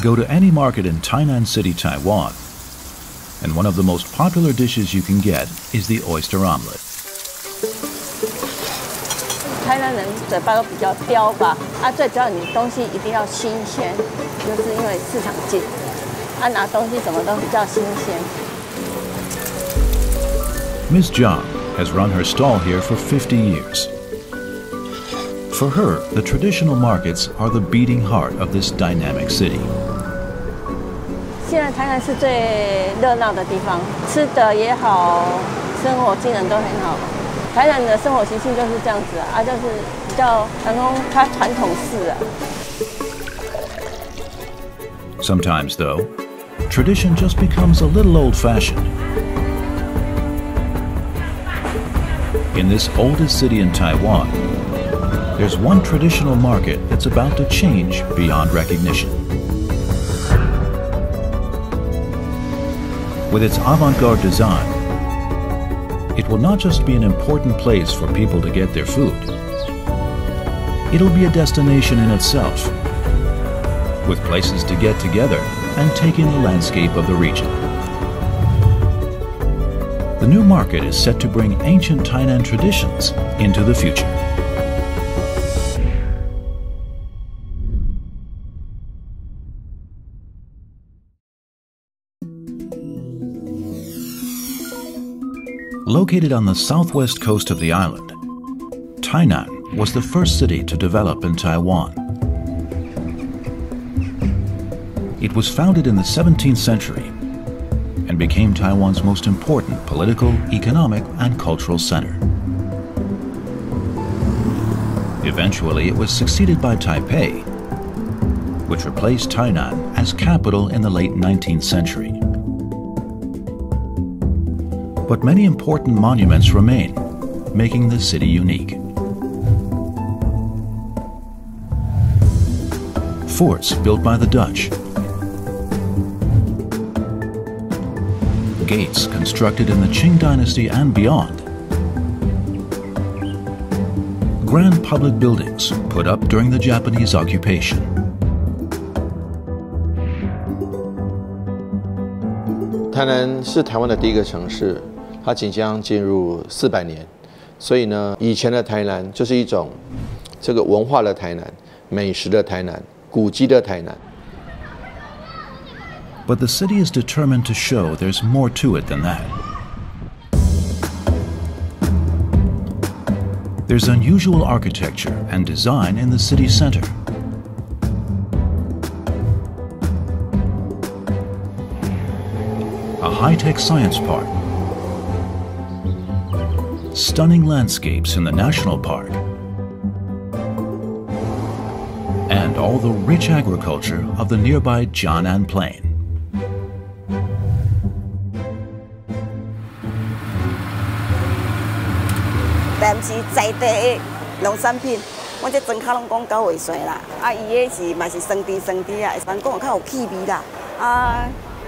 Go to any market in Tainan City, Taiwan, and one of the most popular dishes you can get is the oyster omelet. 台南人嘴巴都比较刁吧，最主要你东西一定要新鲜，就是因为市场近，拿东西什么都比较新鲜。Ms. Zhang has run her stall here for 50 years. For her, the traditional markets are the beating heart of this dynamic city. 现在台南是最热闹的地方，吃的也好，生活技能都很好。台南的生活习性就是这样子就是比较它传统式啊。Sometimes, though, tradition just becomes a little old-fashioned. In this oldest city in Taiwan, there's one traditional market that's about to change beyond recognition. With its avant-garde design, it will not just be an important place for people to get their food. It'll be a destination in itself, with places to get together and take in the landscape of the region. The new market is set to bring ancient Tainan traditions into the future. Located on the southwest coast of the island, Tainan was the first city to develop in Taiwan. It was founded in the 17th century and became Taiwan's most important political, economic, and cultural center. Eventually, it was succeeded by Taipei, which replaced Tainan as capital in the late 19th century. But many important monuments remain, making the city unique. Forts built by the Dutch, gates constructed in the Qing dynasty and beyond, grand public buildings put up during the Japanese occupation. Tainan 是台湾的第一个城市，它即将进入400年，所以呢，以前的台南就是一种这个文化的台南、美食的台南、古迹的台南。But the city is determined to show there's more to it than that. There's unusual architecture and design in the city center. A high-tech science park, stunning landscapes in the national park, and all the rich agriculture of the nearby Jianan Plain. 但是在地的农产品，我这庄脚拢讲九尾水啦，伊个是嘛是酸甜酸甜啊，人讲较有气味啦。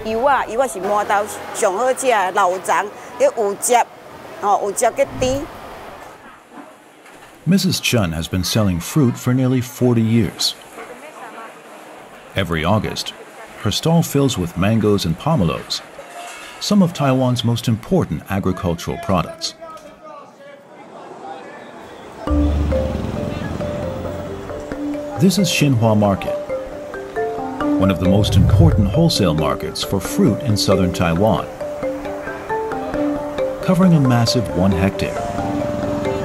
油啊是满豆上好食的老张，迄有汁，有汁个甜。Mrs. Chun has been selling fruit for nearly 40 years. Every August, her stall fills with mangoes and pomelos, some of Taiwan's most important agricultural products. This is Hsinhua Market, one of the most important wholesale markets for fruit in southern Taiwan, covering a massive 1 hectare.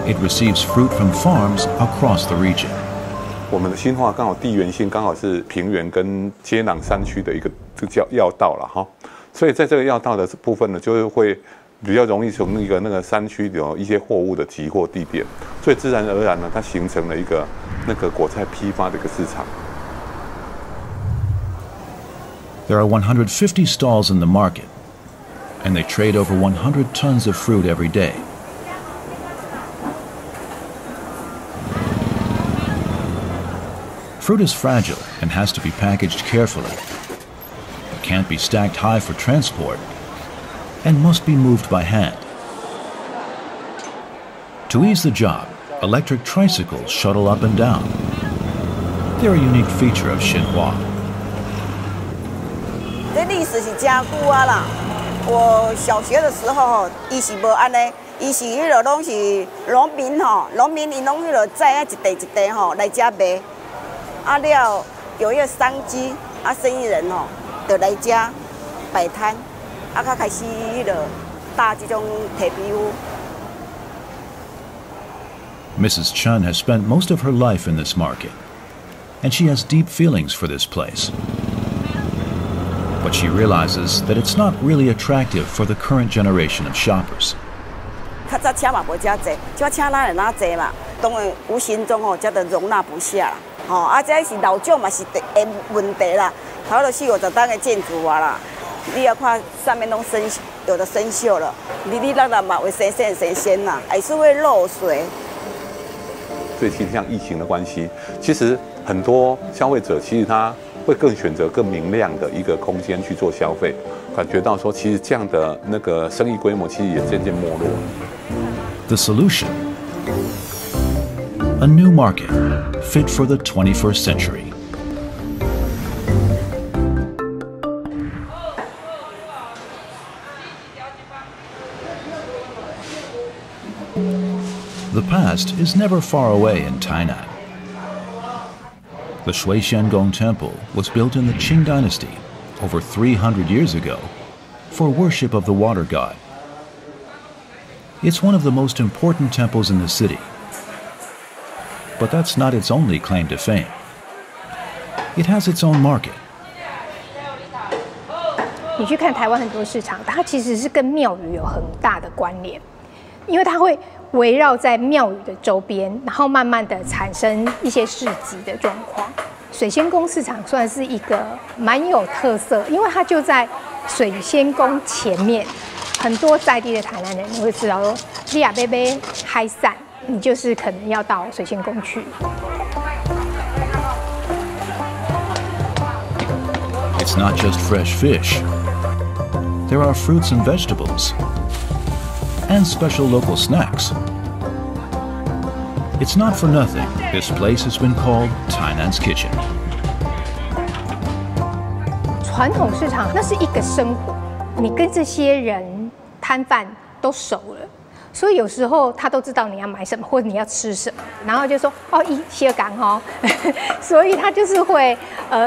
It receives fruit from farms across the region. 我们的新化刚好地缘性刚好是平原跟接壤山区的一个这叫要道了哈，所以在这个要道的部分呢，就是会比较容易从那个山区有一些货物的集货地点，所以自然而然呢，它形成了一个那个果菜批发的一个市场。There are 150 stalls in the market, and they trade over 100 tons of fruit every day. Fruit is fragile and has to be packaged carefully. It can't be stacked high for transport and must be moved by hand. To ease the job, electric tricycles shuttle up and down. They're a unique feature of Hsinhua. 史是真久啊啦。我小学的时候吼，伊是无安尼，伊是迄落拢是农民吼，农民因拢迄落载啊一地一地吼来遮卖，啊了有一个商机，啊生意人吼就来遮摆摊，啊较开始迄落搭这种铁皮屋。Mrs. Chun has spent most of her life in this market, and she has deep feelings for this place. But she realizes that it's not really attractive for the current generation of shoppers. 较早车嘛无遮济，即车咱会哪济嘛？当然无形中吼，遮都容纳不下啦。吼，啊，这是老旧嘛是的问题啦。头了4、50档的建筑啊啦，你要看上面都有的生锈了，里浪嘛会生鲜啦，还是会漏水。所以其实像疫情的关系，其实很多消费者其实他会更选择更明亮的一个空间去做消费，感觉到说其实这样的那个生意规模其实也渐渐没落。The solution: a new market fit for the 21st century. The past is never far away in Tainan. The Shui Xiangong Temple was built in the Qing Dynasty over 300 years ago for worship of the water god. It's one of the most important temples in the city. But that's not its only claim to fame. It has its own market. 你去看台湾很多市场，它其实是跟庙宇有很大的关联，因为它会围绕在庙宇的周边，然后慢慢的产生一些市集的状况。水仙宫市场算是一个蛮有特色，因为它就在水仙宫前面，很多在地的台南人你会知道说，你亚贝贝嗨散，你就是可能要到水仙宫去。It's not just fresh fish. There are fruits and vegetables, and special local snacks. It's not for nothing this place has been called Tainan's Kitchen. 传统市场那是一个生活，你跟这些人摊贩都熟了，所以有时候他都知道你要买什么或者你要吃什么，然后就说哦一些港哦，所以他就是会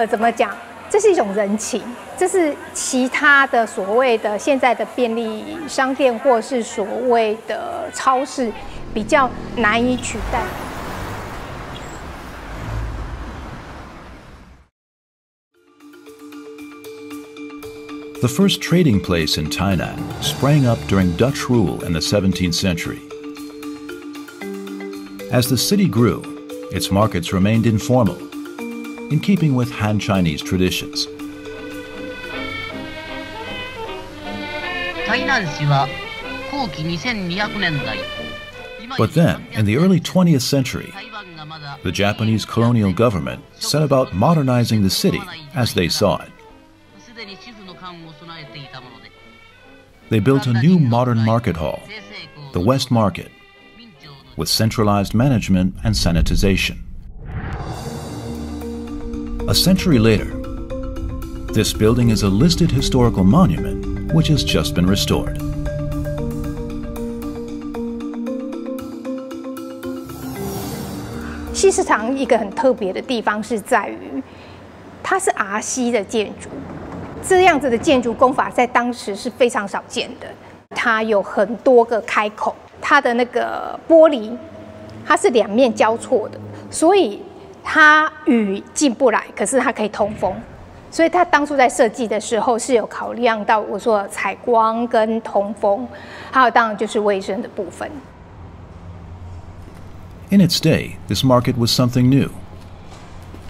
怎么讲？这是一种人情，这是其他的所谓的现在的便利商店或是所谓的超市比较难以取代。The first trading place in Tainan sprang up during Dutch rule in the 17th century. As the city grew, its markets remained informal, in keeping with Han Chinese traditions. But then, in the early 20th century, the Japanese colonial government set about modernizing the city as they saw it. They built a new modern market hall, the West Market, with centralized management and sanitization. A century later, this building is a listed historical monument which has just been restored. 西市场一个很特别的地方是在于，它是RC的建筑，这样子的建筑工法在当时是非常少见的。它有很多个开口，它的那个玻璃，它是两面交错的，所以它雨进不来，可是它可以通风。所以它当初在设计的时候是有考量到我说采光跟通风，还有当然就是卫生的部分。In its day, this market was something new,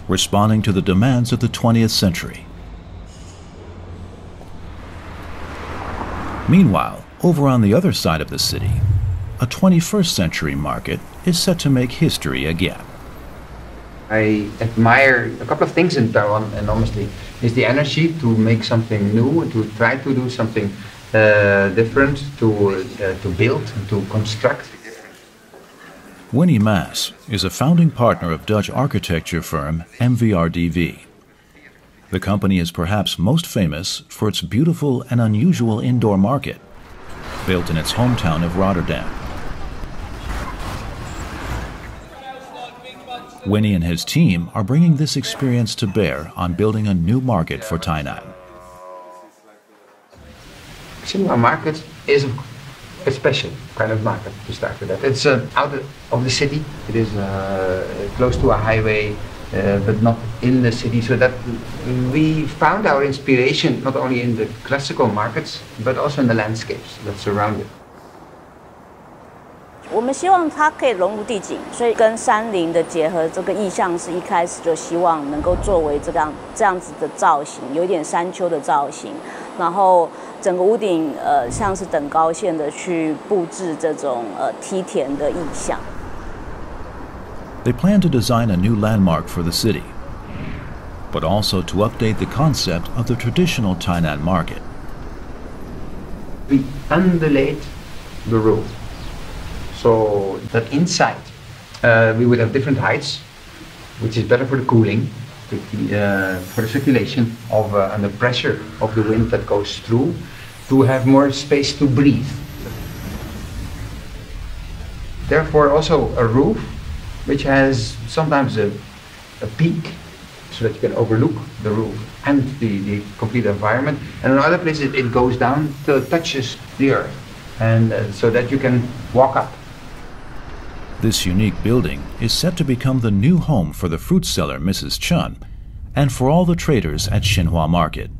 responding to the demands of the 20th century. Meanwhile, over on the other side of the city, a 21st century market is set to make history again. I admire a couple of things in Taiwan enormously. Is the energy to make something new, to try to do something different, to build, to construct. Winnie Maas is a founding partner of Dutch architecture firm MVRDV. The company is perhaps most famous for its beautiful and unusual indoor market, built in its hometown of Rotterdam. Winnie and his team are bringing this experience to bear on building a new market for Tainan. Hsinhua market is a special kind of market to start with that. It's out of the city. It is close to a highway, but not in the city. So that we found our inspiration not only in the classical markets, but also in the landscapes that surround it. 我们希望它可以融入地景，所以跟山林的结合这个意象是一开始就希望能够作为这样子的造型，有一点山丘的造型，然后整个屋顶像是等高线的去布置这种梯田的意象。They plan to design a new landmark for the city, but also to update the concept of the traditional Tainan market. We undulate the roof. So that inside we would have different heights, which is better for the cooling, for the circulation of and the pressure of the wind that goes through, to have more space to breathe. Therefore also a roof which has sometimes a peak so that you can overlook the roof and the complete environment, and in other places it goes down till it touches the earth, and so that you can walk up. This unique building is set to become the new home for the fruit seller Mrs. Chun and for all the traders at Hsinhua Market.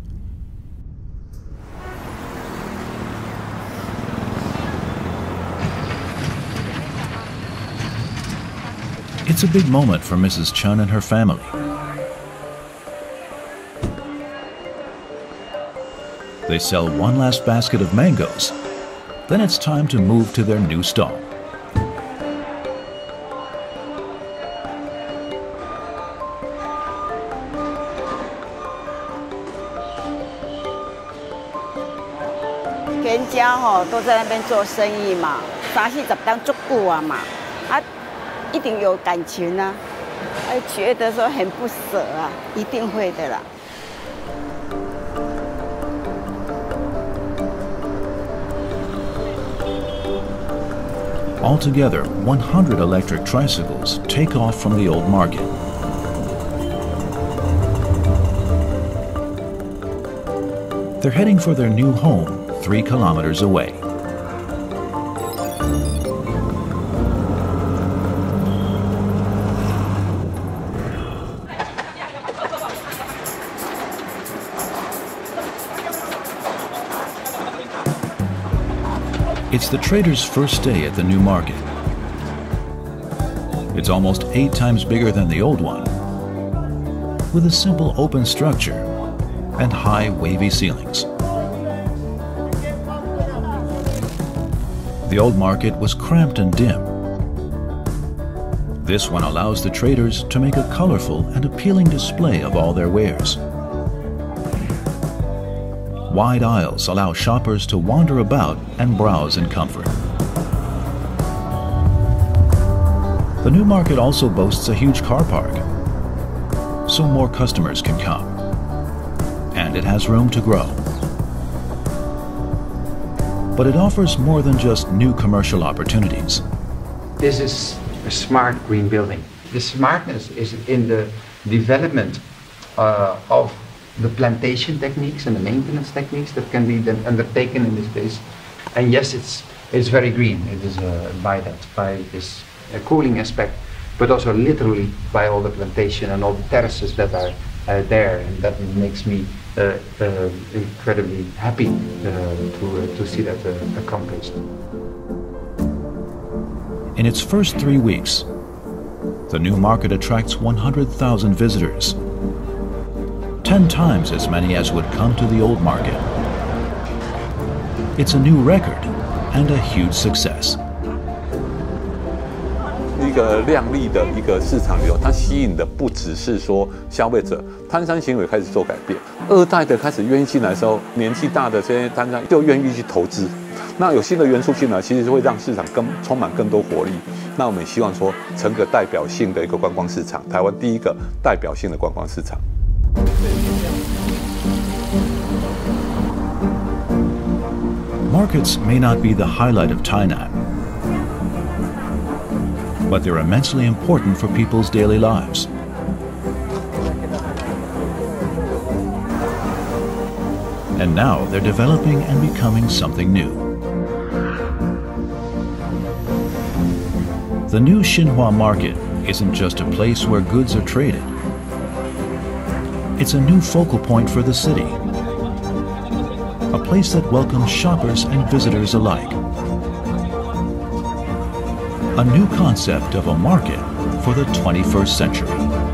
It's a big moment for Mrs. Chun and her family. They sell one last basket of mangoes. Then it's time to move to their new stall. 全家都在那边做生意嘛，30-40年足久啊嘛，一定有感情啊，觉得说很不舍啊，一定会的啦。 Altogether, 100 electric tricycles take off from the old market. They're heading for their new home 3 kilometers away. It's the traders' first day at the new market. It's almost 8 times bigger than the old one, with a simple open structure and high wavy ceilings. The old market was cramped and dim. This one allows the traders to make a colorful and appealing display of all their wares. Wide aisles allow shoppers to wander about and browse in comfort. The new market also boasts a huge car park, so more customers can come. And it has room to grow. But it offers more than just new commercial opportunities. This is a smart green building. The smartness is in the development of the plantation techniques and the maintenance techniques that can be then undertaken in this place. And yes, it's very green. It is by this cooling aspect, but also literally by all the plantation and all the terraces that are there, and that makes me incredibly happy to see that accomplished. In its first 3 weeks, the new market attracts 100,000 visitors, 10 times as many as would come to the old market. It's a new record and a huge success. 一个亮丽的一个市场里头，它吸引的不只是说消费者，摊商行为开始做改变，二代的开始愿意进来的时候，年纪大的这些摊商就愿意去投资。那有新的元素进来，其实会让市场充满更多活力。那我们也希望说，成个代表性的一个观光市场，台湾第一个代表性的观光市场。 对，就这样。Markets may not be the highlight of Tainan, but they're immensely important for people's daily lives. And now they're developing and becoming something new. The new Hsinhua market isn't just a place where goods are traded. It's a new focal point for the city, a place that welcomes shoppers and visitors alike. A new concept of a market for the 21st century.